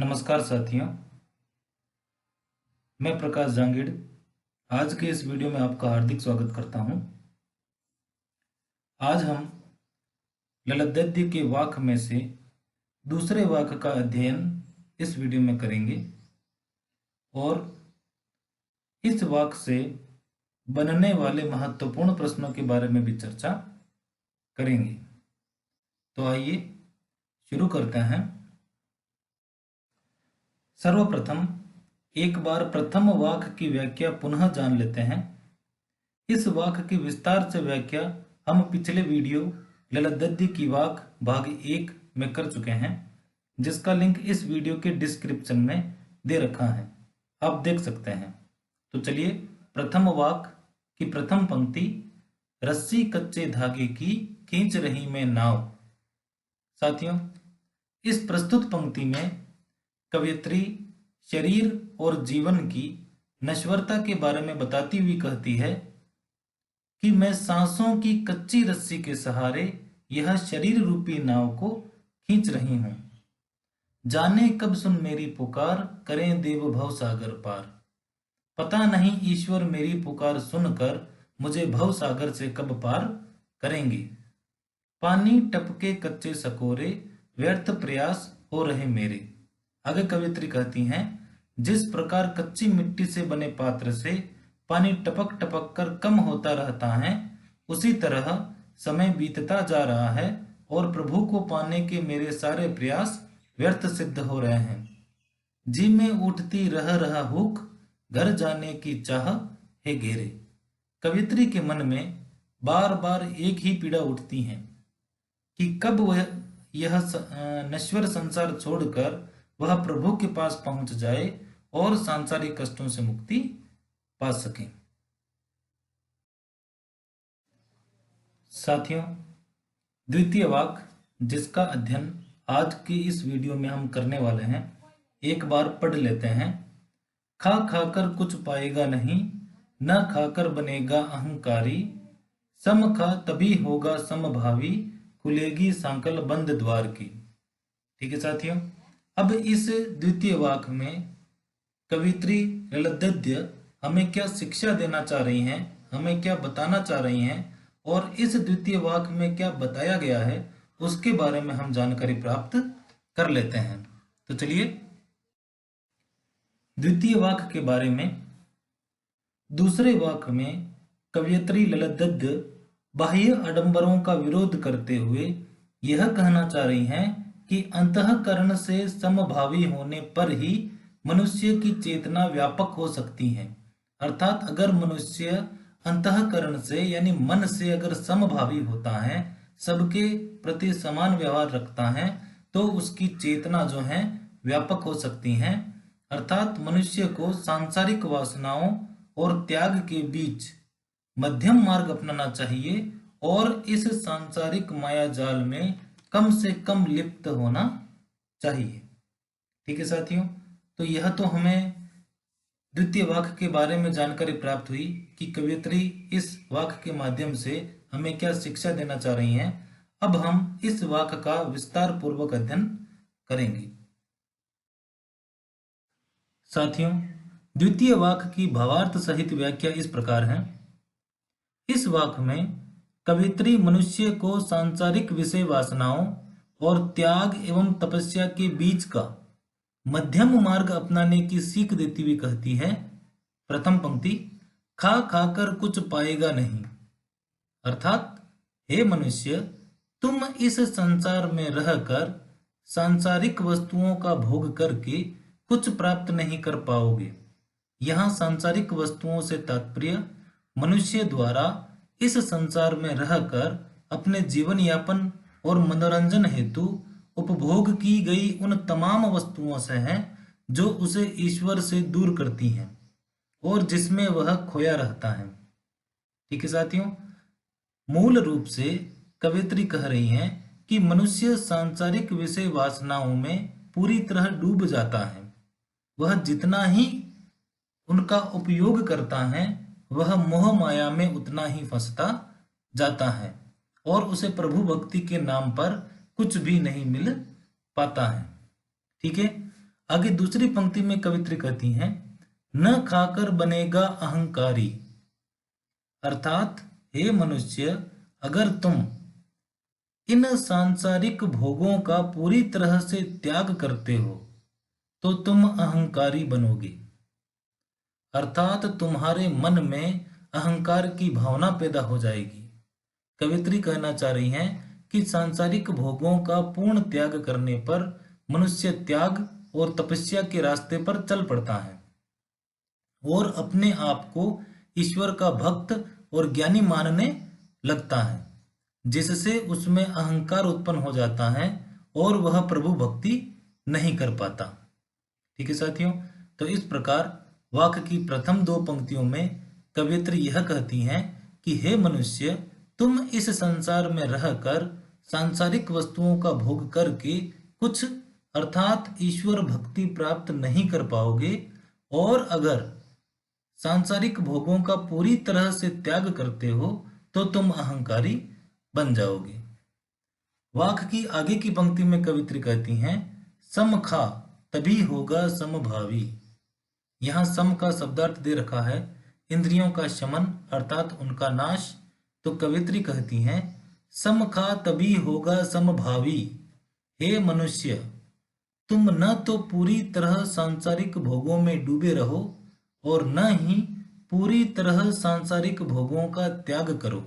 नमस्कार साथियों, मैं प्रकाश जांगीड़ आज के इस वीडियो में आपका हार्दिक स्वागत करता हूं। आज हम ललित गद्य के वाक में से दूसरे वाक का अध्ययन इस वीडियो में करेंगे और इस वाक से बनने वाले महत्वपूर्ण प्रश्नों के बारे में भी चर्चा करेंगे। तो आइए शुरू करते हैं। सर्वप्रथम एक बार प्रथम वाक की व्याख्या पुनः जान लेते हैं। इस वाक की विस्तार से व्याख्या हम पिछले वीडियो ललित गद्य की वाक भाग 1 में कर चुके हैं, जिसका लिंक इस वीडियो के डिस्क्रिप्शन में दे रखा है, आप देख सकते हैं। तो चलिए, प्रथम वाक की प्रथम पंक्ति, रस्सी कच्चे धागे की खींच रही मैं नाव। साथियों, इस प्रस्तुत पंक्ति में कवयित्री शरीर और जीवन की नश्वरता के बारे में बताती हुई कहती है कि मैं सांसों की कच्ची रस्सी के सहारे यह शरीर रूपी नाव को खींच रही हूं। जाने कब सुन मेरी पुकार, करें देव भव सागर पार। पता नहीं ईश्वर मेरी पुकार सुनकर मुझे भव सागर से कब पार करेंगे। पानी टपके कच्चे सकोरे, व्यर्थ प्रयास हो रहे मेरे। आगे कवित्री कहती हैं, जिस प्रकार कच्ची मिट्टी से बने पात्र से पानी टपक टपक कर कम होता रहता है, उसी तरह समय बीतता जा रहा है और प्रभु को पाने के मेरे सारे प्रयास व्यर्थ सिद्ध हो रहे हैं। जी में उठती रह रहा हुक, घर जाने की चाह है घेरे। कवित्री के मन में बार बार एक ही पीड़ा उठती है कि कब वह यह नश्वर संसार छोड़कर वह प्रभु के पास पहुंच जाए और सांसारिक कष्टों से मुक्ति पा सके। साथियों, द्वितीय वाक, जिसका अध्ययन आज के इस वीडियो में हम करने वाले हैं, एक बार पढ़ लेते हैं। खा खाकर कुछ पाएगा नहीं, न खाकर बनेगा अहंकारी। सम खा तभी होगा समभावी, खुलेगी सांकल बंद द्वार की। ठीक है साथियों, अब इस द्वितीय वाक में कवित्री ललित गद्य हमें क्या शिक्षा देना चाह रही हैं, हमें क्या बताना चाह रही हैं और इस द्वितीय वाक में क्या बताया गया है, उसके बारे में हम जानकारी प्राप्त कर लेते हैं। तो चलिए, द्वितीय वाक के बारे में। दूसरे वाक में कवयित्री ललित गद्य बाह्य आडंबरों का विरोध करते हुए यह कहना चाह रही हैं कि अंतःकरण से समभावी होने पर ही मनुष्य की चेतना व्यापक हो सकती है। अर्थात अगर मनुष्य अंतःकरण से यानी मन से अगर समभावी होता है, सबके प्रति समान व्यवहार रखता है, तो उसकी चेतना जो है व्यापक हो सकती है। अर्थात मनुष्य को सांसारिक वासनाओं और त्याग के बीच मध्यम मार्ग अपनाना चाहिए और इस सांसारिक माया जाल में कम से कम लिप्त होना चाहिए। ठीक है साथियों, तो यह तो हमें द्वितीय वाक्य के बारे में जानकारी प्राप्त हुई कि कवयित्री इस वाक्य के माध्यम से हमें क्या शिक्षा देना चाह रही हैं। अब हम इस वाक्य का विस्तार पूर्वक अध्ययन करेंगे। साथियों, द्वितीय वाक्य की भावार्थ सहित व्याख्या इस प्रकार है। इस वाक्य में कवयित्री मनुष्य को सांसारिक विषय वासनाओं और त्याग एवं तपस्या के बीच का मध्यम मार्ग अपनाने की सीख देती हुई कहती है। प्रथम पंक्ति, खा खाकर कुछ पाएगा नहीं। अर्थात हे मनुष्य, तुम इस संसार में रहकर सांसारिक वस्तुओं का भोग करके कुछ प्राप्त नहीं कर पाओगे। यहाँ सांसारिक वस्तुओं से तात्पर्य मनुष्य द्वारा इस संसार में रहकर अपने जीवन यापन और मनोरंजन हेतु उपभोग की गई उन तमाम वस्तुओं से है जो उसे ईश्वर से दूर करती हैं और जिसमें वह खोया रहता है। ठीक है साथियों, मूल रूप से कवयित्री कह रही हैं कि मनुष्य सांसारिक विषय वासनाओं में पूरी तरह डूब जाता है। वह जितना ही उनका उपयोग करता है, वह मोह माया में उतना ही फंसता जाता है और उसे प्रभु भक्ति के नाम पर कुछ भी नहीं मिल पाता है। ठीक है, आगे दूसरी पंक्ति में कवित्री कहती हैं, न खाकर बनेगा अहंकारी। अर्थात हे मनुष्य, अगर तुम इन सांसारिक भोगों का पूरी तरह से त्याग करते हो तो तुम अहंकारी बनोगे। अर्थात तुम्हारे मन में अहंकार की भावना पैदा हो जाएगी। कवित्री कहना चाह रही हैं कि सांसारिक भोगों का पूर्ण त्याग करने पर मनुष्य त्याग और तपस्या के रास्ते पर चल पड़ता है और अपने आप को ईश्वर का भक्त और ज्ञानी मानने लगता है, जिससे उसमें अहंकार उत्पन्न हो जाता है और वह प्रभु भक्ति नहीं कर पाता। ठीक है साथियों, तो इस प्रकार वाक्य की प्रथम दो पंक्तियों में कवियत्री यह कहती हैं कि हे मनुष्य, तुम इस संसार में रहकर सांसारिक वस्तुओं का भोग करके कुछ अर्थात ईश्वर भक्ति प्राप्त नहीं कर पाओगे, और अगर सांसारिक भोगों का पूरी तरह से त्याग करते हो तो तुम अहंकारी बन जाओगे। वाक्य की आगे की पंक्ति में कवित्री कहती हैं, सम खा तभी होगा समभावी। यहाँ सम का शब्दार्थ दे रखा है इंद्रियों का शमन अर्थात उनका नाश। तो कवित्री कहती हैं, सम खा तभी होगा समभावी। हे मनुष्य, तुम न तो पूरी तरह सांसारिक भोगों में डूबे रहो और न ही पूरी तरह सांसारिक भोगों का त्याग करो,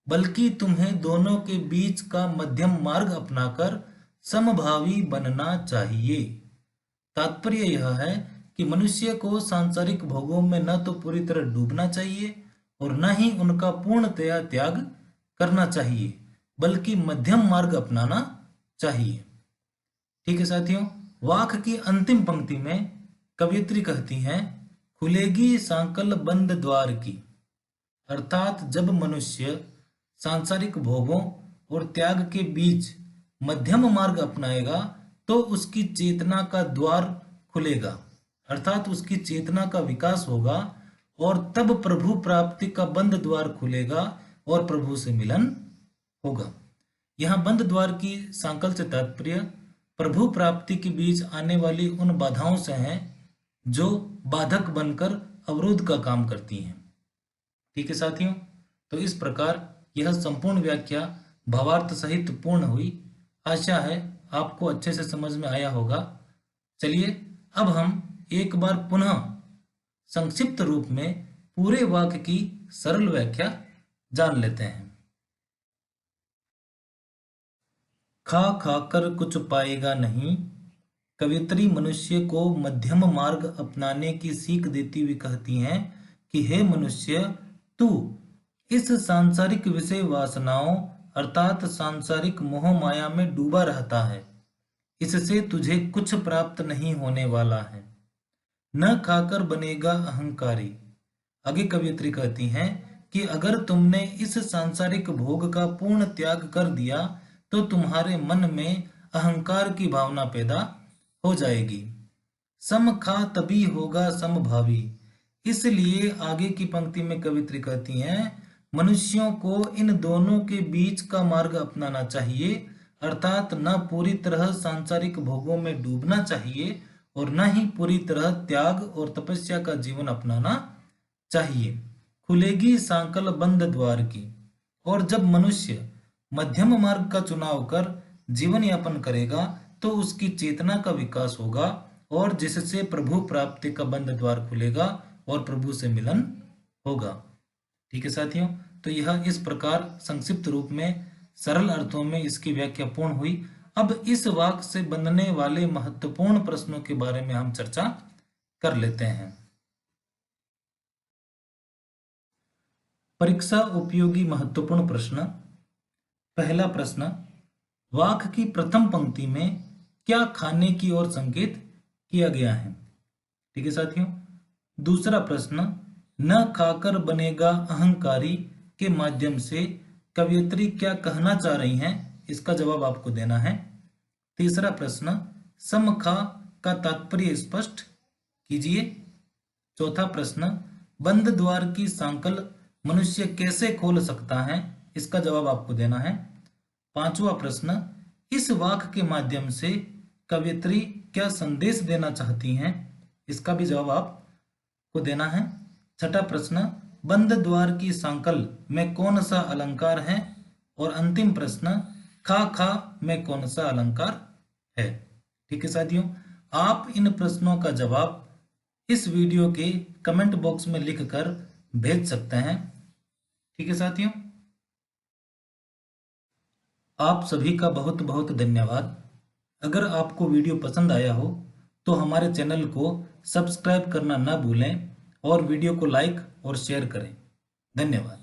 बल्कि तुम्हें दोनों के बीच का मध्यम मार्ग अपनाकर समभावी बनना चाहिए। तात्पर्य यह है कि मनुष्य को सांसारिक भोगों में न तो पूरी तरह डूबना चाहिए और न ही उनका पूर्णतया त्याग करना चाहिए, बल्कि मध्यम मार्ग अपनाना चाहिए। ठीक है साथियों, वाक्य की अंतिम पंक्ति में कवियत्री कहती हैं, खुलेगी सांकल बंद द्वार की। अर्थात जब मनुष्य सांसारिक भोगों और त्याग के बीच मध्यम मार्ग अपनाएगा तो उसकी चेतना का द्वार खुलेगा, अर्थात उसकी चेतना का विकास होगा और तब प्रभु प्राप्ति का बंद द्वार खुलेगा और प्रभु से मिलन होगा। यहाँ बंद द्वार की सांकल से तात्पर्य प्रभु प्राप्ति के बीच आने वाली उन बाधाओं से हैं जो बाधक बनकर अवरोध का काम करती हैं। ठीक है साथियों, तो इस प्रकार यह संपूर्ण व्याख्या भावार्थ सहित पूर्ण हुई। आशा है आपको अच्छे से समझ में आया होगा। चलिए अब हम एक बार पुनः संक्षिप्त रूप में पूरे वाक्य की सरल व्याख्या जान लेते हैं। खा खाकर कुछ पाएगा नहीं। कवित्री मनुष्य को मध्यम मार्ग अपनाने की सीख देती हुई कहती हैं कि हे मनुष्य, तू इस सांसारिक विषय वासनाओं अर्थात सांसारिक मोह माया में डूबा रहता है, इससे तुझे कुछ प्राप्त नहीं होने वाला है। न खाकर बनेगा अहंकारी। आगे कवियत्री कहती हैं कि अगर तुमने इस सांसारिक भोग का पूर्ण त्याग कर दिया तो तुम्हारे मन में अहंकार की भावना पैदा हो जाएगी। सम खा तभी होगा समभावी। इसलिए आगे की पंक्ति में कवित्री कहती हैं, मनुष्यों को इन दोनों के बीच का मार्ग अपनाना चाहिए, अर्थात न पूरी तरह सांसारिक भोगों में डूबना चाहिए और न ही पूरी तरह त्याग और तपस्या का जीवन अपनाना चाहिए। खुलेगी सांकल बंद द्वार की। और जब मनुष्य मध्यम मार्ग का चुनाव कर जीवन यापन करेगा तो उसकी चेतना का विकास होगा और जिससे प्रभु प्राप्ति का बंद द्वार खुलेगा और प्रभु से मिलन होगा। ठीक है साथियों, तो यह इस प्रकार संक्षिप्त रूप में सरल अर्थों में इसकी व्याख्या पूर्ण हुई। अब इस वाक्य से बनने वाले महत्वपूर्ण प्रश्नों के बारे में हम चर्चा कर लेते हैं। परीक्षा उपयोगी महत्वपूर्ण प्रश्न। पहला प्रश्न, वाक्य की प्रथम पंक्ति में क्या खाने की ओर संकेत किया गया है? ठीक है साथियों। दूसरा प्रश्न, न खाकर बनेगा अहंकारी के माध्यम से कवियत्री क्या कहना चाह रही हैं, इसका जवाब आपको देना है। तीसरा प्रश्न, सम खा का तात्पर्य स्पष्ट कीजिए। चौथा प्रश्न, बंद द्वार की सांकल मनुष्य कैसे खोल सकता है, इसका जवाब आपको देना है। पांचवा प्रश्न, इस वाक्य के माध्यम से कवयित्री क्या संदेश देना चाहती हैं, इसका भी जवाब आपको देना है। छठा प्रश्न, बंद द्वार की सांकल में कौन सा अलंकार है। और अंतिम प्रश्न, खा खा में कौन सा अलंकार है। ठीक है साथियों, आप इन प्रश्नों का जवाब इस वीडियो के कमेंट बॉक्स में लिखकर भेज सकते हैं। ठीक है साथियों, आप सभी का बहुत बहुत धन्यवाद। अगर आपको वीडियो पसंद आया हो तो हमारे चैनल को सब्सक्राइब करना ना भूलें और वीडियो को लाइक और शेयर करें। धन्यवाद।